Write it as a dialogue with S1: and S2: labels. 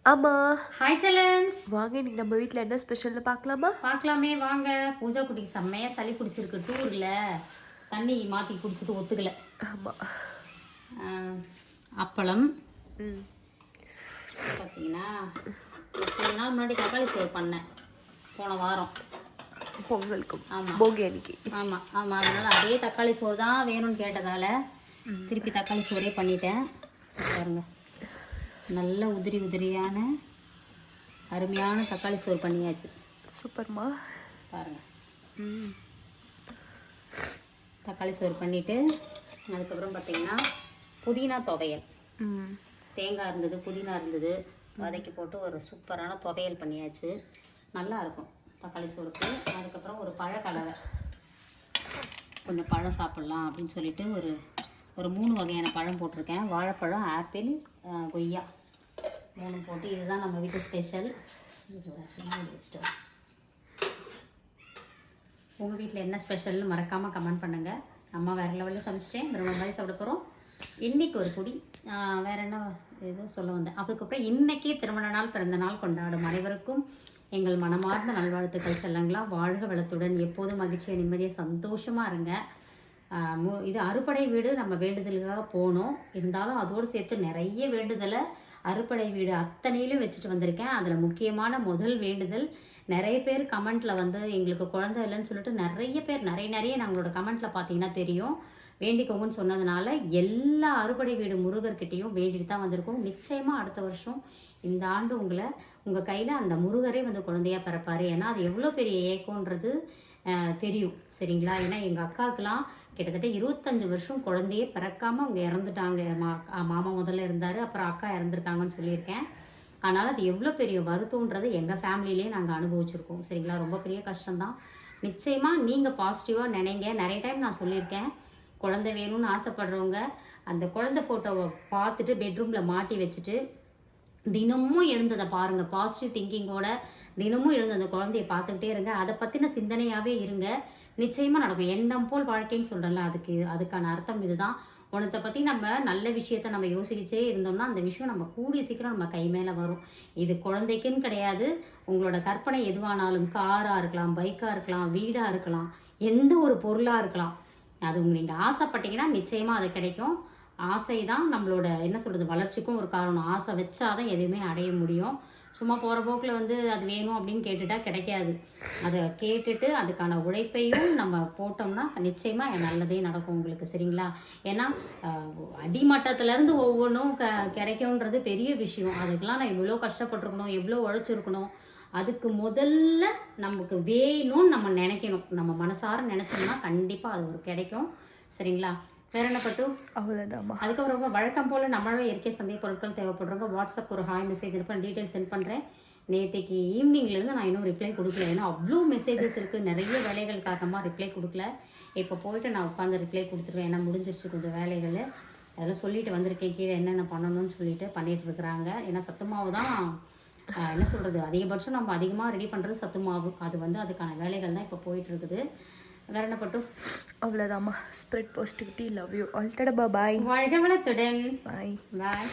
S1: ஆமா.
S2: ஹாய் செல்லன்ஸ்.
S1: வாங்க இன்னைக்கு நம்ம வீட்டில் என்ன ஸ்பெஷல்னு பார்க்கலாமா?
S2: பார்க்கலாமே வாங்க. பூஜா குட்டிக்கு செம்மையாக சளி பிடிச்சிருக்கு டூரில். தண்ணி மாற்றி குடிச்சிட்டு ஒத்துக்கலை.
S1: ஆமாம்.
S2: அப்பளம்
S1: ம்.
S2: பார்த்தீங்கன்னா 2 நாள் முன்னாடி தக்காளி சோறு பண்ணேன் போன வாரம்
S1: பொங்கலுக்கும்.
S2: ஆமாம்
S1: போகி அன்னைக்கு.
S2: ஆமாம் ஆமாம். அதனால் அதே தக்காளி சோறு தான் வேணும்னு கேட்டதால் திருப்பி தக்காளி சோறே பண்ணிட்டேன். பாருங்க, நல்ல உதிரி உதிரியான அருமையான தக்காளி சோறு பண்ணியாச்சு.
S1: சூப்பர்மா.
S2: பாருங்கள்,
S1: ம்.
S2: தக்காளி சோறு பண்ணிவிட்டு அதுக்கப்புறம் பார்த்திங்கன்னா புதினா துவையல்.
S1: ம்.
S2: தேங்காய் இருந்தது, புதினா இருந்தது, வதக்கி போட்டு ஒரு சூப்பரான துவையல் பண்ணியாச்சு. நல்லாயிருக்கும் தக்காளி சோறுக்கு. அதுக்கப்புறம் ஒரு பழக்கலவை, கொஞ்சம் பழம் சாப்பிட்லாம் அப்படின்னு சொல்லிட்டு ஒரு 3 வகையான பழம் போட்டிருக்கேன். வாழைப்பழம், ஆப்பிள், கொய்யா 3 போட்டு, இதுதான் நம்ம வீட்டு ஸ்பெஷல். வச்சுட்டோம். உங்கள் வீட்டில் என்ன ஸ்பெஷல்னு மறக்காமல் கமெண்ட் பண்ணுங்கள். அம்மா வேறு லெவலில் சமைச்சிட்டேன். ரொம்ப மாதிரி சாப்பிட போகிறோம். இன்றைக்கி ஒரு குடி வேறு என்ன இது சொல்ல வந்தேன். அதுக்கப்புறம் இன்றைக்கி திருமண நாள், பிறந்த நாள் கொண்டாடும் அனைவருக்கும் எங்கள் மனமார்ந்த நல்வாழ்த்துக்கள். செல்லங்களா, வாழ்க வளத்துடன், எப்போதும் மகிழ்ச்சியாக நிம்மதியாக சந்தோஷமாக இருங்க. இது அறுபடை வீடு, நம்ம வேண்டுதலுக்காக போனோம். இருந்தாலும் அதோடு சேர்த்து நிறைய வேண்டுதலை அறுபடை வீடு அத்தனையிலும் வச்சுட்டு வந்திருக்கேன். அதில் முக்கியமான முதல் வேண்டுதல், நிறைய பேர் கமெண்ட்டில் வந்து எங்களுக்கு குழந்தை இல்லைன்னு சொல்லிட்டு நிறைய பேர் நிறைய நாங்களோட கமெண்ட்டில் பார்த்தீங்கன்னா தெரியும், வேண்டிக்கோங்கன்னு சொன்னதுனால எல்லா அறுபடை வீடு முருகர்கிட்டையும் வேண்டிட்டு தான் வந்திருக்கோம். நிச்சயமாக அடுத்த வருஷம் இந்த ஆண்டு உங்கள் கையில் அந்த முருகரே வந்து குழந்தையாக பிறப்பார். ஏன்னா அது எவ்வளோ பெரிய ஏக்கம்ன்றது தெரியும், சரிங்களா? ஏன்னா எங்கள் அக்காவுக்கெலாம் கிட்டத்தட்ட 25 வருஷம் குழந்தையே பிறக்காமல் அவங்க இறந்துட்டாங்க. மாமா முதல்ல இருந்தார், அப்புறம் அக்கா இறந்துருக்காங்கன்னு சொல்லியிருக்கேன். அதனால் அது எவ்வளோ பெரிய வருத்தம்ன்றது எங்கள் ஃபேமிலியிலே நாங்கள் அனுபவிச்சிருக்கோம், சரிங்களா? ரொம்ப பெரிய கஷ்டம்தான். நிச்சயமாக நீங்கள் பாசிட்டிவாக நினைங்க. நிறைய டைம் நான் சொல்லியிருக்கேன், குழந்தை வேணும்னு ஆசைப்படுறவங்க அந்த குழந்தை ஃபோட்டோவை பார்த்துட்டு பெட்ரூமில் மாட்டி வச்சுட்டு தினமும் எழுந்ததை பாருங்கள். பாசிட்டிவ் திங்கிங்கோட தினமும் எழுந்த அந்த குழந்தைய பார்த்துக்கிட்டே இருங்க. அதை பற்றின சிந்தனையாகவே இருங்க. நிச்சயமாக நடக்கும். எண்ணம் போல் வாழ்க்கைன்னு சொல்கிறேன்ல, அதுக்கான அர்த்தம் இதுதான். உனத்தை பற்றி நம்ம நல்ல விஷயத்த நம்ம யோசிக்கிச்சே இருந்தோம்னா அந்த விஷயம் நம்ம கூடிய சீக்கிரம் நம்ம கை மேலே வரும். இது குழந்தைக்குன்னு கிடையாது, உங்களோட கற்பனை எதுவானாலும், காராக இருக்கலாம், பைக்காக இருக்கலாம், வீடாக இருக்கலாம், எந்த ஒரு பொருளாக இருக்கலாம், அது நீங்கள் ஆசைப்பட்டீங்கன்னா நிச்சயமாக அது கிடைக்கும். ஆசை தான் நம்மளோட என்ன சொல்கிறது வளர்ச்சிக்கும் ஒரு காரணம். ஆசை வச்சாதான் எதுவுமே அடைய முடியும். சும்மா போகிற போக்கில் வந்து அது வேணும் அப்படின்னு கேட்டுட்டா கிடைக்காது. அதை கேட்டுட்டு அதுக்கான உழைப்பையும் நம்ம போட்டோம்னா நிச்சயமாக நல்லதே நடக்கும் உங்களுக்கு, சரிங்களா? ஏன்னா அடிமட்டத்துலேருந்து ஒவ்வொன்றும் கிடைக்கும்ன்றது பெரிய விஷயம். அதுக்கெலாம் நான் எவ்வளோ கஷ்டப்பட்டுருக்கணும், எவ்வளோ உழைச்சிருக்கணும். அதுக்கு முதல்ல நமக்கு வேணும்னு நம்ம நினைக்கணும். நம்ம மனசார நினச்சோம்னா கண்டிப்பாக அது ஒரு கிடைக்கும், சரிங்களா? வேற என்ன பட்டு?
S1: அவ்வளோதாம்மா.
S2: அதுக்கப்புறம் வழக்கம் போல் நம்மளவே இயற்கை சந்தை பொருட்கள் தேவைப்படுறவங்க வாட்ஸ்அப் ஒரு ஹாய் மெசேஜ் இருப்பேன், டீட்டெயில் சென்ட் பண்ணுறேன். நேற்றுக்கு ஈவினிங்லேருந்து நான் இன்னும் ரிப்ளை கொடுக்கல. ஏன்னா அவ்வளோ மெசேஜஸ் இருக்குது, நிறைய வேலைகள் காரணமாக ரிப்ளை கொடுக்கல. இப்போ போயிட்டு நான் உட்காந்து ரிப்ளை கொடுத்துருவேன். ஏன்னா முடிஞ்சிருச்சு கொஞ்சம் வேலைகள். அதெல்லாம் சொல்லிட்டு வந்திருக்கேன், கீழே என்னென்ன பண்ணணும்னு சொல்லிட்டு பண்ணிகிட்ருக்குறாங்க. ஏன்னா சத்துமாவு தான் என்ன சொல்கிறது, அதிகபட்சம் நம்ம அதிகமாக ரெடி பண்ணுறது சத்துமாவு. அது வந்து அதுக்கான வேலைகள் தான் இப்போ போயிட்டுருக்குது. வேற என்ன பட்டு?
S1: அவ்வளோதாம்மா. Spread positivity. Love you all. Tata bye.
S2: வாழ்க வளத்துடன்.
S1: பாய்
S2: பாய்.